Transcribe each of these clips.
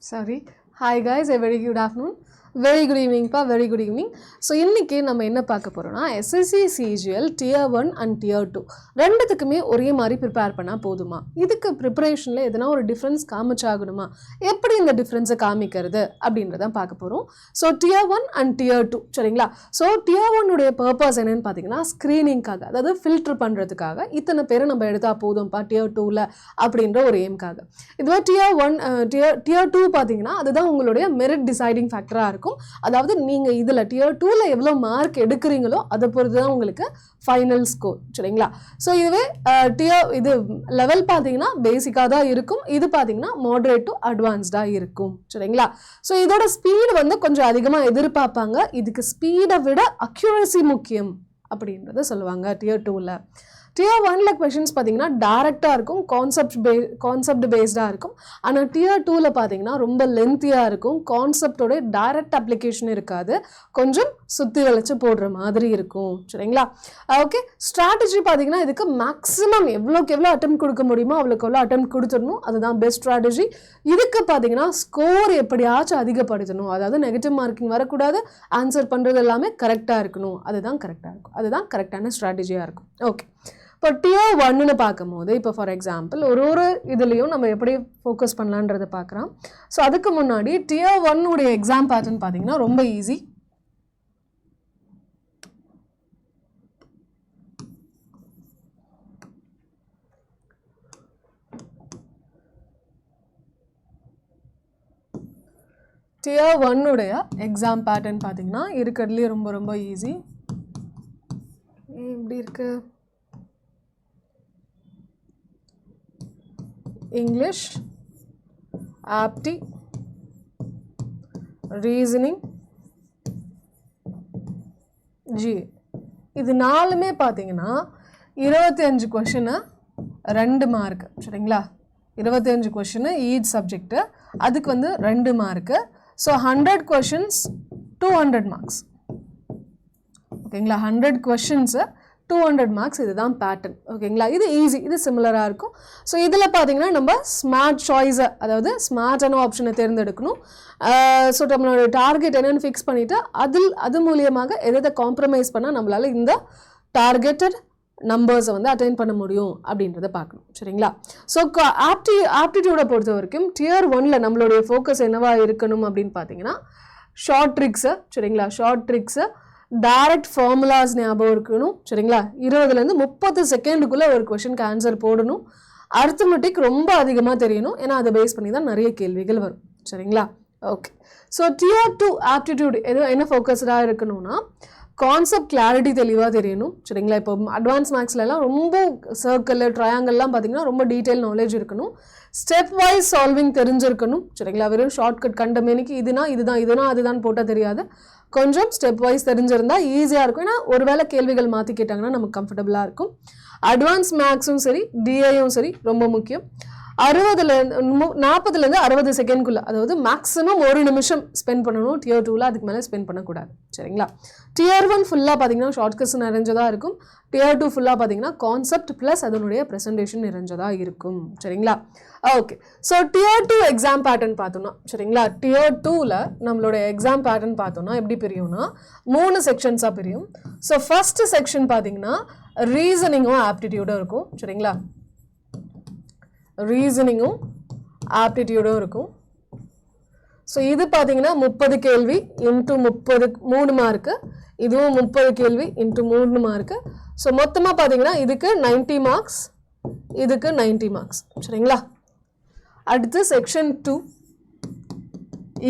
Sorry. Hi guys, a very good afternoon. Very good evening pa, very good evening. So இன்னைக்கு நம்ம என்ன பார்க்க போறோம்னா SSC CGL tier 1 and tier 2 ரெண்டுத்துக்குமே ஒரே மாதிரி prepare பண்ணா போதுமா? இதுக்கு preparationல எதனா ஒரு difference காமிச்சாகணுமா? எப்படி இந்த difference காமிக்கிறது அப்படின்றத பார்க்க போறோம். So tier 1 and tier 2 சரிங்களா? So tier 1 உடைய purpose என்னன்னு பாத்தீங்கன்னா ஸ்கிரீனிங்காக அதாவது ஃபில்டர் பண்றதுக்காக இத்தனை பேரை நம்ம எடுத்தா போதும்பா tier 2ல அப்படின்ற ஒரு எய்ம்காக. இதுவே tier 1 tier 2 பாத்தீங்கன்னா அதுதான் உங்களுடைய மெரிட் டிசைடிங் ஃபேக்டரா இருக்கும். அதாவது நீங்க இதுல tier 2ல எவ்வளவு மார்க் எடுக்கிறீங்களோ அதை பொறுத்து தான் உங்களுக்கு ஃபைனல் ஸ்கோர் சரிங்களா? சோ இதுவே இது லெவல் பாத்தீங்கன்னா பேசிக்கா தான் இருக்கும். இது பாத்தீங்கன்னா மாடரேட் டு அட்வான்ஸ்டா இருக்கும் சரிங்களா? சோ இதோட ஸ்பீட் வந்து கொஞ்சம் அதிகமா எதிர்பார்ப்பாங்க. இதுக்கு ஸ்பீடை விட அக்யூரசி முக்கியம் அப்படின்றத சொல்லுவாங்க tier 2ல. tier 1ல questions பாத்தீங்கன்னா டைரக்டா இருக்கும், கான்செப்ட் பேஸ்டா இருக்கும். ஆனா tier 2ல பாத்தீங்கன்னா ரொம்ப லென்த்தியா இருக்கும், கான்செப்டோட டைரக்ட் அப்ளிகேஷன் இருக்காது, கொஞ்சம் சுத்தி வளைச்சு போடுற மாதிரி இருக்கும் சரிங்களா? ஓகே, ஸ்ட்ராட்டஜி பாத்தீங்கன்னா இதுக்கு மேக்ஸிமம் எவ்வளோக்கு எவ்வளோ அட்டெம்ப்ட் கொடுக்க முடியுமோ அவ்வளோக்கு எவ்வளோ அட்டெம்ப்ட் கொடுத்துடணும், அதுதான் பெஸ்ட் ஸ்ட்ராட்டஜி. இதுக்கு பாத்தீங்கன்னா ஸ்கோர் எப்படியாச்சும் அதிகப்படுத்தணும், அதாவது நெகட்டிவ் மார்க்கிங் வரக்கூடாது, ஆன்சர் பண்றது எல்லாமே கரெக்டா இருக்கணும், அதுதான் கரெக்டா இருக்கும், அதுதான் கரெக்டான ஸ்ட்ராட்டஜியா இருக்கும். ஓகே, இப்போ tier 1ன்னு பார்க்கும்போது இப்போ ஃபார் எக்ஸாம்பிள் ஒரு இதுலேயும் நம்ம எப்படி ஃபோக்கஸ் பண்ணலான்றதை பார்க்குறோம். ஸோ அதுக்கு முன்னாடி tier 1 உடைய எக்ஸாம் பேட்டர்ன் பார்த்தீங்கன்னா ரொம்ப ஈஸி. tier 1 உடைய எக்ஸாம் பேட்டர்ன் பார்த்தீங்கன்னா இருக்கிறதுலேயே ரொம்ப ரொம்ப ஈஸி. எப்படி இருக்கு? English, apti, reasoning, GA. இது நாலுமே பார்த்தீங்கன்னா 25 கொஷினு 2 மார்க் சரிங்களா? 25 கொஷினு ஈச் சப்ஜெக்ட், அதுக்கு வந்து 2 மார்க்கு. ஸோ 100 கொஷின்ஸ் 200 மார்க்ஸ் ஓகேங்களா? 100 கொஷின்ஸு 200 மார்க்ஸ், இதுதான் பேட்டர்ன் ஓகேங்களா? இது ஈஸி, இது சிமிலராக இருக்கும். ஸோ இதில் பார்த்தீங்கன்னா நம்ம ஸ்மார்ட் சாய்ஸை அதாவது ஸ்மார்ட்டான ஆப்ஷனை தேர்ந்தெடுக்கணும். ஸோ நம்மளோட டார்கெட் என்னென்னு ஃபிக்ஸ் பண்ணிவிட்டு அது மூலியமாக எதை காம்ப்ரமைஸ் பண்ணால் நம்மளால் இந்த டார்கெட்டட் நம்பர்ஸை வந்து அட்டைன் பண்ண முடியும் அப்படின்றத பார்க்கணும் சரிங்களா? ஸோ ஆப்டிடியூடை பொறுத்த வரைக்கும் tier 1ல நம்மளுடைய ஃபோக்கஸ் என்னவாக இருக்கணும் அப்படின்னு பார்த்தீங்கன்னா ஷார்ட் ட்ரிக்ஸு சரிங்களா? ஷார்ட் ட்ரிக்ஸு, டைரக்ட் ஃபார்முலாஸ் ஞாபகம் இருக்கணும் சரிங்களா? 20லேருந்து 30 செகண்டுக்குள்ளே ஒரு கொஷனுக்கு ஆன்சர் போடணும். அரித்மெட்டிக் ரொம்ப அதிகமாக தெரியணும், ஏன்னா அதை பேஸ் பண்ணி தான் நிறைய கேள்விகள் வரும் சரிங்களா? ஓகே, ஸோ tier 2 ஆப்டிடியூட் என்ன ஃபோக்கஸ்டாக இருக்கணும்னா கான்செப்ட் கிளாரிட்டி தெளிவாக தெரியணும் சரிங்களா? இப்போ அட்வான்ஸ் மேக்ஸ்லலாம் ரொம்ப சர்க்கிள் ட்ரையாங்கல்லாம் பார்த்தீங்கன்னா ரொம்ப டீட்டெயில் நாலேஜ் இருக்கணும். ஸ்டெப் வைஸ் சால்விங் தெரிஞ்சிருக்கணும் சரிங்களா? வெறும் ஷார்ட்கட் கண்டமேனிக்கு இதுதான் அதுதான் போட்டால் தெரியாது, கொஞ்சம் ஸ்டெப் வைஸ் தெரிஞ்சிருந்தா ஈஸியாக இருக்கும். ஏன்னா ஒருவேளை கேள்விகள் மாற்றி கேட்டாங்கன்னா நமக்கு கம்ஃபர்டபுளாக இருக்கும். அட்வான்ஸ் மேக்ஸும் சரி டிஐயும் சரி ரொம்ப முக்கியம். 40லேருந்து 60 செகண்ட்குள்ளே, அதாவது மேக்ஸிமம் 1 நிமிஷம் ஸ்பெண்ட் பண்ணணும் tier 2ல, அதுக்கு மேலே ஸ்பெண்ட் பண்ணக்கூடாது சரிங்களா? tier 1 ஃபுல்லாக பார்த்தீங்கன்னா ஷார்ட்கட்ஸ் நிறைஞ்சதாக இருக்கும். tier 2 ஃபுல்லாக பார்த்தீங்கன்னா கான்செப்ட் ப்ளஸ் அதனுடைய ப்ரெசன்டேஷன் நிறைஞ்சதாக இருக்கும் சரிங்களா? Okay, so tier 2 exam pattern பார்த்தோம்னா சரிங்களா? tier 2ல நம்மளோட எக்ஸாம் பேட்டர்ன் பார்த்தோம்னா எப்படி பிரியும்னா 3 செக்ஷன்ஸாக பிரியும். ஸோ ஃபர்ஸ்ட் செக்ஷன் பார்த்தீங்கன்னா ரீசனிங்கும் ஆப்டிடியூடும் இருக்கும் சரிங்களா? ரீசனிங்கும் ஆப்டிடியூடும் இருக்கும். ஸோ இது பார்த்தீங்கன்னா 30 கேள்வி இன்ட்டு 3 மார்க்கு, இதுவும் 30 கேள்வி இன்ட்டு 3 மார்க்கு. ஸோ மொத்தமாக பார்த்தீங்கன்னா இதுக்கு 90 மார்க்ஸ், இதுக்கு 90 மார்க்ஸ் சரிங்களா? அடுத்து செக்ஷன் 2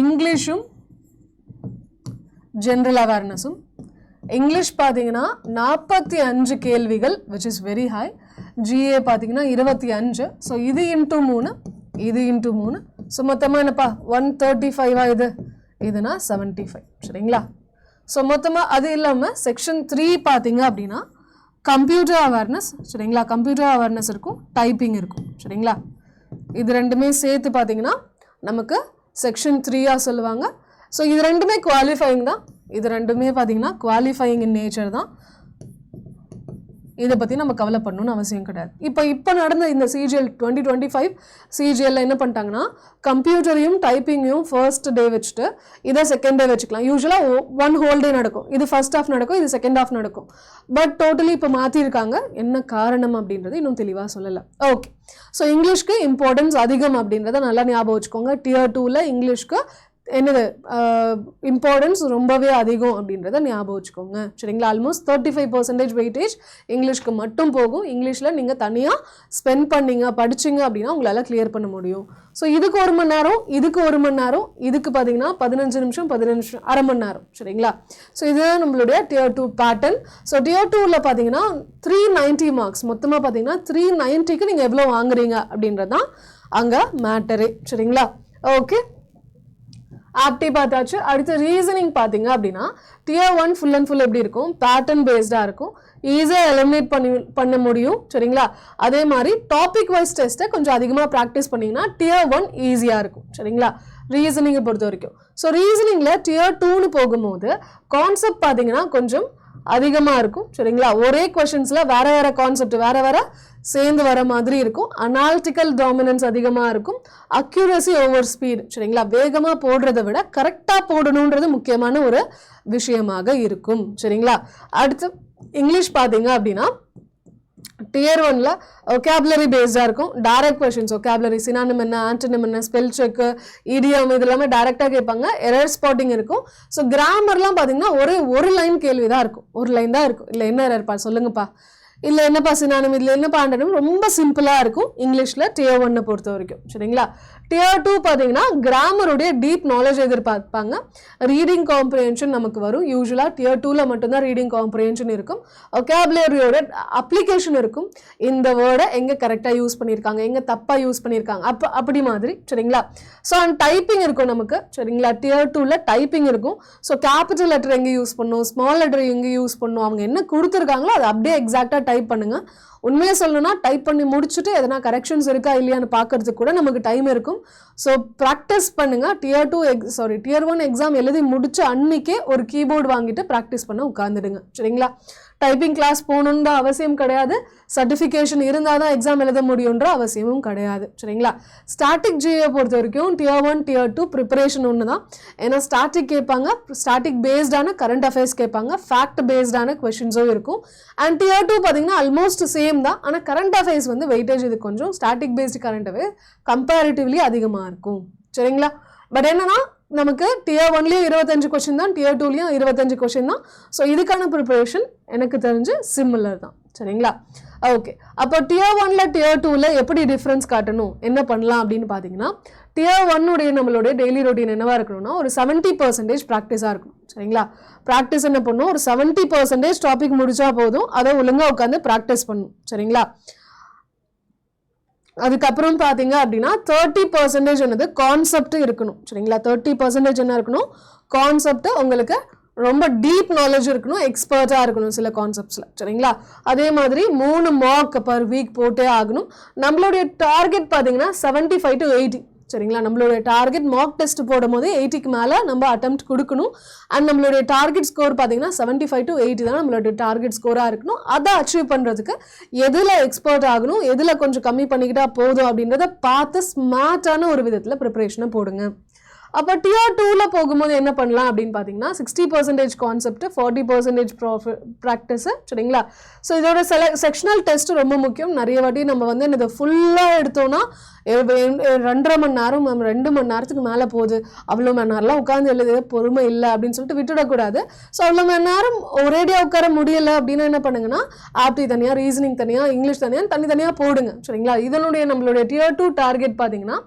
இங்கிலீஷும் ஜென்ரல் அவேர்னஸும். இங்கிலீஷ் பார்த்தீங்கன்னா 45 கேள்விகள் which is very high. GA பார்த்தீங்கன்னா 25. ஸோ இது இன்ட்டு 3, இது இன்ட்டு 3. ஸோ மொத்தமாக என்னப்பா 135 இதுனா 75 சரிங்களா? ஸோ மொத்தமாக அது இல்லாமல் செக்ஷன் 3 பார்த்தீங்க அப்படின்னா கம்ப்யூட்டர் அவேர்னஸ் சரிங்களா? கம்ப்யூட்டர் அவேர்னஸ் இருக்கும், டைப்பிங் இருக்கும் சரிங்களா? இது ரெண்டுமே சேர்த்து பார்த்தீங்கன்னா நமக்கு செக்ஷன் 3ஆக சொல்லுவாங்க. ஸோ இது ரெண்டுமே குவாலிஃபைங் தான், இது ரெண்டுமே பார்த்தீங்கன்னா குவாலிஃபைங் இன் நேச்சர் தான். இதை பற்றி நம்ம கவலை பண்ணணும்னு அவசியம் கிடையாது. இப்போ நடந்த இந்த CGL 2025 CGL என்ன பண்ணிட்டாங்கன்னா கம்ப்யூட்டரையும் டைப்பிங்கையும் ஃபர்ஸ்ட் டே வச்சுட்டு இதை செகண்ட் டே வச்சுக்கலாம். யூஸ்வலாக 1 whole day நடக்கும். இது ஃபர்ஸ்ட் ஹாஃப் நடக்கும், இது செகண்ட் ஹாஃப் நடக்கும். பட் டோட்டலி இப்போ மாற்றிருக்காங்க. என்ன காரணம் அப்படின்றது இன்னும் தெளிவாக சொல்லலை. ஓகே, ஸோ இங்கிலீஷ்க்கு இம்பார்ட்டன்ஸ் அதிகம் அப்படின்றத நல்லா ஞாபகம் வச்சுக்கோங்க. Tier 2ல இங்கிலீஷ்க்கு என்னது இம்பார்ட்டன்ஸ் ரொம்பவே அதிகம் அப்படின்றத ஞாபகம் வச்சுக்கோங்க. சரிங்களா? ஆல்மோஸ்ட் 35% வெயிட்டேஜ் இங்கிலீஷ்க்கு மட்டும் போகும். இங்கிலீஷில் நீங்கள் தனியாக ஸ்பெண்ட் பண்ணிங்க படிச்சிங்க அப்படின்னா உங்களால் கிளியர் பண்ண முடியும். ஸோ இதுக்கு 1 மணி நேரம், இதுக்கு 1 மணி நேரம், இதுக்கு பார்த்தீங்கன்னா 15 நிமிஷம், 15 நிமிஷம், அரை மணி நேரம். சரிங்களா? ஸோ இதுதான் நம்மளுடைய Tier 2 பேட்டர்ன். ஸோ Tier 2ல பார்த்தீங்கன்னா 390 மார்க்ஸ், மொத்தமாக பார்த்தீங்கன்னா 390க்கு நீங்கள் எவ்வளோ வாங்குறீங்க அப்படின்றது தான் அங்கே மேட்டரே. சரிங்களா? ஓகே, ஆப்டி பார்த்தாச்சு. அடுத்து ரீசனிங் பார்த்தீங்க அப்படின்னா Tier 1 ஃபுல் அண்ட் ஃபுல் எப்படி இருக்கும், பேட்டர்ன் பேஸ்டாக இருக்கும், ஈஸியாக எலிமினேட் பண்ண முடியும். சரிங்களா? அதே மாதிரி டாபிக் வைஸ் டெஸ்ட்டை கொஞ்சம் அதிகமாக ப்ராக்டிஸ் பண்ணிங்கன்னா Tier 1 ஈஸியாக இருக்கும். சரிங்களா? ரீசனிங்கை பொறுத்த வரைக்கும். ஸோ ரீசனிங்கில் Tier 2ன்னு போகும்போது கான்செப்ட் பார்த்தீங்கன்னா கொஞ்சம் அதிகமாக இருக்கும். சரிங்களா? ஒரே கொஷின்ஸில் வேற வேற கான்செப்ட் வேற வேற சேர்ந்து வர மாதிரி இருக்கும். அனாலிட்டிக்கல் டாமினன்ஸ் அதிகமாக இருக்கும். Accuracy over speed. சரிங்களா? வேகமாக போடுறதை விட கரெக்டாக போடணுன்றது முக்கியமான ஒரு விஷயமாக இருக்கும். சரிங்களா? அடுத்து இங்கிலீஷ் பார்த்தீங்க அப்படின்னா Tier 1ல ஒகேபுலரி பேஸ்டாக இருக்கும். டைரக்ட் கொஷின்ஸ், ஒகேபுலரி, சினானிம் என்ன, ஆன்டனிம் என்ன, ஸ்பெல் செக்கு, இடியம், இது எல்லாமே டைரெக்டாக கேட்பாங்க. எரர் ஸ்பாட்டிங் இருக்கும். ஸோ கிராமர்லாம் பார்த்தீங்கன்னா ஒரு லைன் கேள்வி தான் இருக்கும். ஒரு லைன் தான் இருக்கும். இல்லை என்ன எரர்ப்பா சொல்லுங்கப்பா, இல்லை என்னப்பா சினானிம், இதில் என்னப்பா ஆன்டனிம், ரொம்ப சிம்பிளாக இருக்கும் இங்கிலீஷில் Tier 1 பொறுத்த வரைக்கும். சரிங்களா? Tier 2 பார்த்தீங்கன்னா கிராமருடைய டீப் நாலேஜ் எதிர்பார்ப்பாங்க. ரீடிங் காம்ப்ரிஹென்ஷன் நமக்கு வரும். யூஸ்வலாக Tier 2ல மட்டும்தான் ரீடிங் காம்ப்ரிஹென்ஷன் இருக்கும். ஒகேபுலரியோட அப்ளிகேஷன் இருக்கும். இந்த வேர்டை எங்கே கரெக்டாக யூஸ் பண்ணியிருக்காங்க, எங்கே தப்பாக யூஸ் பண்ணியிருக்காங்க, அப்படி மாதிரி. சரிங்களா? ஸோ அண்ட் டைப்பிங் இருக்கும் நமக்கு. சரிங்களா? Tier 2ல டைப்பிங் இருக்கும். ஸோ கேபிட்டல் லெட்டர் எங்கே யூஸ் பண்ணணும், ஸ்மால் லெட்டர் எங்கே யூஸ் பண்ணணும், அவங்க என்ன கொடுத்துருக்காங்களோ அதை அப்படியே எக்ஸாக்டாக டைப் பண்ணுங்க. உண்மையை சொல்லணும்னா டைப் பண்ணி முடிச்சுட்டு எதனா கரெக்ஷன்ஸ் இருக்கா இல்லையான்னு பார்க்கறதுக்கு கூட நமக்கு டைம் இருக்கும். ஸோ ப்ராக்டிஸ் பண்ணுங்க. Tier 1 எக்ஸாம் எழுதி முடிச்ச அன்னைக்கே ஒரு கீபோர்டு வாங்கிட்டு ப்ராக்டிஸ் பண்ண உட்காந்துடுங்க. சரிங்களா? டைப்பிங் கிளாஸ் போகணுன்ற அவசியம் கிடையாது. சர்டிஃபிகேஷன் இருந்தால் தான் எக்ஸாம் எழுத முடியுன்ற அவசியமும் கிடையாது. சரிங்களா? ஸ்டாட்டிக் ஜிஏ பொறுத்த வரைக்கும் Tier 1 Tier 2 ப்ரிப்பரேஷன் ஒன்று தான். ஏன்னா ஸ்டாட்டிக் கேட்பாங்க, ஸ்டாட்டிக் பேஸ்டான கரண்ட் அஃபேர்ஸ் கேட்பாங்க, ஃபேக்ட் பேஸ்டான கொஷின்ஸும் இருக்கும். அண்ட் Tier 2 பார்த்தீங்கன்னா ஆல்மோஸ்ட் சேம் தான். ஆனால் கரண்ட் அஃபேர்ஸ் வந்து வெயிட்டேஜ் இது கொஞ்சம் static based current affairs comparatively அதிகமாக இருக்கும். சரிங்களா? பட் என்னன்னா நமக்கு Tier 1லேயும் 25 கொஷின் தான், Tier 2லேயும் 25 கொஷின் தான். ஸோ இதுக்கான ப்ரிப்பரேஷன் எனக்கு தெரிஞ்சு சிமிலர் தான். சரிங்களா? ஓகே, அப்போ Tier 1ல Tier 2ல எப்படி டிஃப்ரென்ஸ் காட்டணும், என்ன பண்ணலாம் அப்படின்னு பார்த்தீங்கன்னா Tier 1 நம்மளுடைய டெய்லி ரொட்டீன் என்னவா இருக்கணும்னா ஒரு 70% ப்ராக்டிஸாக இருக்கணும். சரிங்களா? ப்ராக்டிஸ் என்ன பண்ணும், ஒரு 70% டாபிக் முடிச்சா போதும், அதை ஒழுங்காக உட்காந்து ப்ராக்டிஸ் பண்ணும். சரிங்களா? அதுக்கப்புறம் பார்த்தீங்க அப்படின்னா 30% என்னது கான்செப்ட் இருக்கணும். சரிங்களா? 30% என்ன இருக்கணும், கான்செப்ட் உங்களுக்கு ரொம்ப டீப் நாலேஜ் இருக்கணும், எக்ஸ்பர்ட்டாக இருக்கணும் சில கான்செப்ட்ஸில். சரிங்களா? அதே மாதிரி 3 மார்க் பர் வீக் போட்டே ஆகணும். நம்மளுடைய டார்கெட் பார்த்தீங்கன்னா 75 to 80. சரிங்களா? நம்மளுடைய டார்கெட் மார்க் டெஸ்ட் போடும் போது 80க்கு மேலே நம்ம அட்டெம்ப்ட் கொடுக்கணும். அண்ட் நம்மளுடைய டார்கெட் ஸ்கோர் பார்த்தீங்கன்னா 75 to 80 தான் நம்மளுடைய டார்கெட் ஸ்கோராக இருக்கணும். அதை அச்சீவ் பண்ணுறதுக்கு எதில் எக்ஸ்பர்ட் ஆகணும், எதில் கொஞ்சம் கம்மி பண்ணிக்கிட்டா போதும் அப்படின்றத பார்த்து ஸ்மார்ட்டான ஒரு விதத்தில் ப்ரிப்பரேஷனை போடுங்க. அப்போ Tier 2ல போகும்போது என்ன பண்ணலாம் அப்படின்னு பார்த்தீங்கன்னா 60% கான்செப்ட், 40% ப்ராக்டிஸு. சரிங்களா? ஸோ இதோட செக்ஷனல் டெஸ்ட் ரொம்ப முக்கியம். நிறைய வாட்டி நம்ம வந்து இதை ஃபுல்லாக எடுத்தோன்னா 2.5 மணி நேரம், 2 மணி நேரத்துக்கு மேலே போகுது, அவ்வளோ மணி நேரம்லாம் உட்காந்து எழுத பொறுமை இல்லை அப்படின்னு சொல்லிட்டு விட்டுடக்கூடாது. ஸோ அவ்வளோ மணி நேரம் ஒரேடியாக உட்கார முடியலை அப்படின்னா என்ன பண்ணுங்கன்னா ஆப்டி தனியாக, ரீசனிங் தனியாக, இங்கிலீஷ் தனியாக, தனித்தனியாக போடுங்க. சரிங்களா? இதனுடைய நம்மளுடைய Tier 2 டார்கெட் பார்த்தீங்கன்னா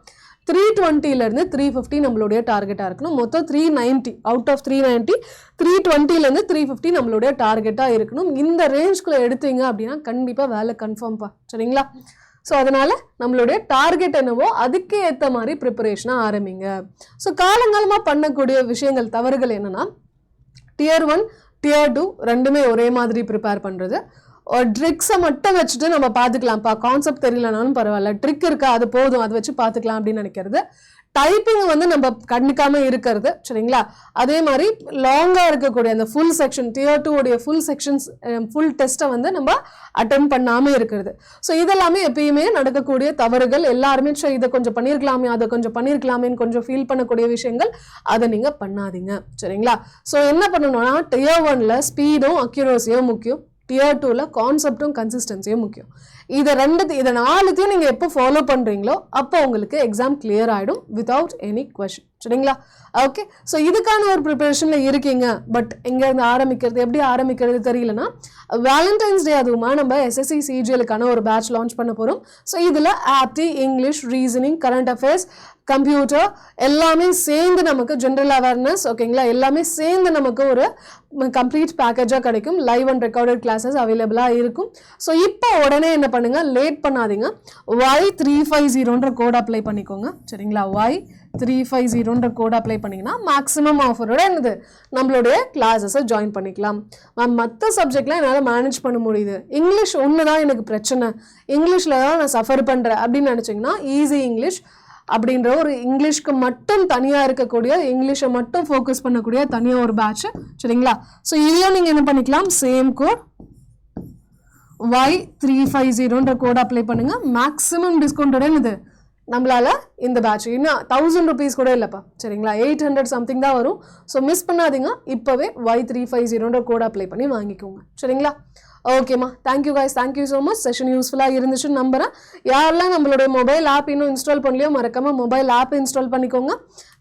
320லேருந்து 350 நம்மளுடைய டார்கெட்டாக இருக்கணும். மொத்தம் 390 அவுட் ஆஃப் 390, 320லேருந்து 350 நம்மளுடைய டார்கெட்டாக இருக்கணும். இந்த ரேஞ்சுக்குள்ளே எடுத்தீங்க அப்படின்னா கண்டிப்பாக வேலை கன்ஃபார்ம்ப்பா. சரிங்களா? ஸோ அதனால் நம்மளுடைய டார்கெட் என்னவோ அதுக்கு ஏற்ற மாதிரி ப்ரிப்பரேஷனாக ஆரம்பிங்க. ஸோ காலங்காலமாக பண்ணக்கூடிய விஷயங்கள், தவறுகள் என்னென்னா Tier 1 Tier 2 ரெண்டுமே ஒரே மாதிரி ப்ரிப்பேர் பண்ணுறது. ஒரு ட்ரிக்ஸை மட்டும் வச்சுட்டு நம்ம பார்த்துக்கலாம்ப்பா, கான்செப்ட் தெரியலனாலும் பரவாயில்ல, ட்ரிக் இருக்கா அது போதும், அதை வச்சு பார்த்துக்கலாம் அப்படின்னு நினைக்கிறது. டைப்பிங் வந்து நம்ம கண்டுக்காம இருக்கிறது சரிங்களா. அதே மாதிரி லாங்கா இருக்கக்கூடிய அந்த ஃபுல் செக்ஷன் டியர் 2 உடைய ஃபுல் செக்ஷன்ஸ் ஃபுல் டெஸ்ட்டை வந்து நம்ம அட்டெம்ட் பண்ணாம இருக்கிறது. ஸோ இதெல்லாமே எப்பயுமே நடக்கக்கூடிய தவறுகள். எல்லாருமே இதை கொஞ்சம் பண்ணியிருக்கலாமே அதை கொஞ்சம் பண்ணியிருக்கலாமேன்னு கொஞ்சம் ஃபீல் பண்ணக்கூடிய விஷயங்கள். அதை நீங்க பண்ணாதீங்க சரிங்களா. ஸோ என்ன பண்ணணும்னா டியர் 1ல ஸ்பீடும் அக்யூரஸியும் முக்கியம், டியர் 2ல கான்செப்டும் கன்சிஸ்டன்சியும் முக்கியம். இதை 4த்தையும் நீங்கள் எப்போ ஃபாலோ பண்ணுறீங்களோ அப்போ உங்களுக்கு எக்ஸாம் கிளியர் ஆகிடும் வித்தவுட் எனி கொஷின் சரிங்களா. ஓகே, ஸோ இதுக்கான ஒரு ப்ரிப்பரேஷனில் இருக்கீங்க, பட் எங்கேருந்து ஆரம்பிக்கிறது எப்படி ஆரம்பிக்கிறது தெரியலனா வேலண்டைன்ஸ் டே அதுவுமா நம்ம எஸ்எஸ்சி சிஜிஎலுக்கான ஒரு பேட்ச் லான்ச் பண்ண போகிறோம். ஸோ இதில் apti, English, reasoning, current affairs, computer எல்லாமே சேர்ந்து நமக்கு ஜென்ரல் அவேர்னஸ் ஓகேங்களா எல்லாமே சேர்ந்து நமக்கு ஒரு கம்ப்ளீட் பேக்கேஜாக கிடைக்கும். லைவ் அண்ட் ரெக்கார்டட் கிளாஸஸ் அவைலபிளாக இருக்கும். ஸோ இப்போ உடனே என்ன பண்ணுங்க, லேட் பண்ணாதீங்க, Y350ன்ற கோட் அப்ளை பண்ணிக்கோங்க சரிங்களா. Y350ன்ற கோட் அப்ளை பண்ணிங்கன்னா மேக்ஸிமம் ஆஃபரோட என்னது நம்மளுடைய கிளாஸஸை ஜாயின் பண்ணிக்கலாம். மற்ற சப்ஜெக்ட்லாம் என்னால் மேனேஜ் பண்ண முடியுது, இங்கிலீஷ் ஒன்று தான் எனக்கு பிரச்சனை, இங்கிலீஷில் தான் நான் சஃபர் பண்ணுறேன் அப்படின்னு நினச்சிங்கன்னா ஈஸி இங்கிலீஷ் அப்படின்ற ஒரு இங்கிலீஷ்க்கு மட்டும் தனியாக இருக்கக்கூடிய இங்கிலீஷை மட்டும் ஃபோக்கஸ் பண்ணக்கூடிய தனியாக ஒரு பேட்ச் சரிங்களா. ஸோ இதையும் நீங்கள் என்ன பண்ணிக்கலாம், சேம் கோட் Y350ன்ற கோட் அப்ளை பண்ணுங்க. மேக்ஸிமம் டிஸ்கவுண்டோட இது நம்மளால இந்த பேட்ச் இன்னும் 1000 rupees கூட இல்லைப்பா சரிங்களா, 800 சம்திங் தான் வரும். ஸோ மிஸ் பண்ணாதீங்க, இப்போவே Y350ன்ற கோட் அப்ளை பண்ணி வாங்கிக்கோங்க சரிங்களா. ஓகேம்மா, thank you guys, thank you so much. Session யூஸ்ஃபுல்லாக இருந்துச்சுன்னு நம்புறேன். யாரெல்லாம் நம்மளுடைய மொபைல் ஆப் இன்னும் இன்ஸ்டால் பண்ணலையோ மறக்காம மொபைல் ஆப் இன்ஸ்டால் பண்ணிக்கோங்க.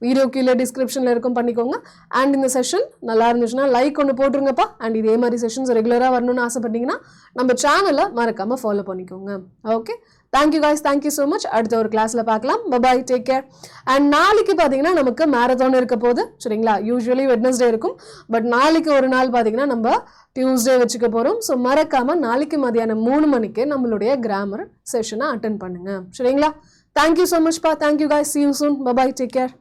வீடியோ கீழே டிஸ்கிரிப்ஷனில் இருக்கும் பண்ணிக்கோங்க. அண்ட் இந்த செஷன் நல்லா இருந்துச்சுன்னா லைக் ஒன்று போட்டுருங்கப்பா. அண்ட் இதே மாதிரி செஷன்ஸ் ரெகுலராக வரணும்னு ஆசைப்பட்டீங்கன்னா நம்ம சேனலை மறக்காமல் ஃபாலோ பண்ணிக்கோங்க. Okay, thank you guys, thank you so much. அடுத்த ஒரு கிளாஸில் பார்க்கலாம். Bye bye, take care. அண்ட் நாளைக்கு பார்த்தீங்கன்னா நமக்கு மேரத்தான் இருக்க போகுது சரிங்களா. யூஸ்வலி வெட்னஸ்டே இருக்கும், பட் நாளைக்கு ஒரு நாள் பார்த்தீங்கன்னா நம்ம டியூஸ்டே வச்சுக்க போகிறோம். ஸோ மறக்காமல் நாளைக்கு மதியானம் 3 மணிக்கு நம்மளுடைய கிராமர் செஷனை அட்டென்ட் பண்ணுங்க சரிங்களா. தேங்க்யூ ஸோ மச்ப்பா, thank you guys, see you soon. Bye bye, take care.